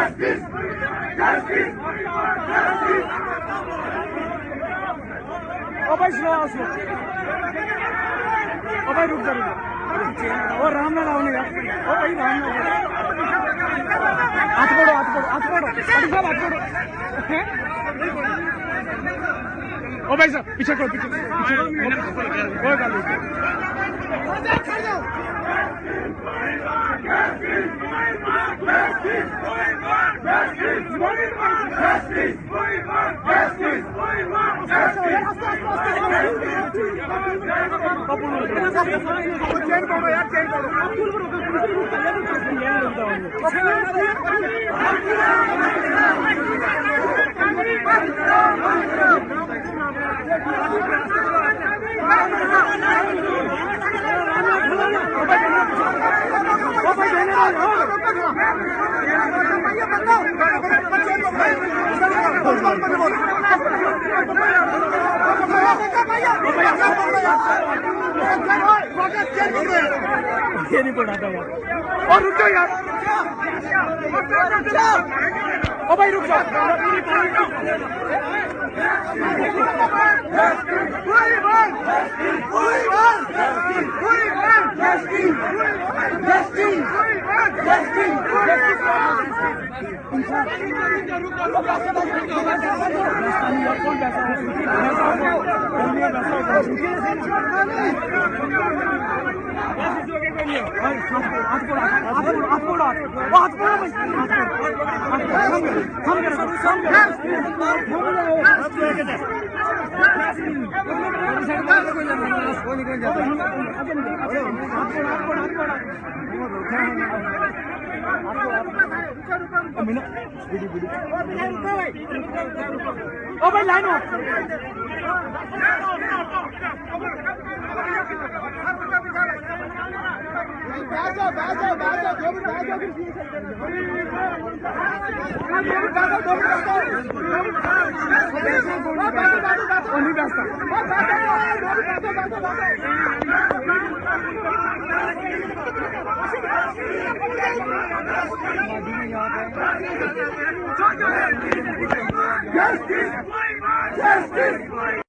ओ भाई स्लो आओ स्लो। ओ भाई रुक जा रुक। ओ राम ना लाओ यार। ओ भाई राम ना। हाथ पकड़ो हाथ पकड़ो हाथ पकड़ो। साहब हाथ पकड़ो। ओ भाई साहब पीछे करो पीछे पीछे। कोई बात नहीं। चेन पकड़ो यार चेन पकड़ो। ये नहीं पढ़ाता यार। और रुक जाओ यार। ओ भाई रुक जाओ। ओ भाई लाइन हो। Justice! Justice!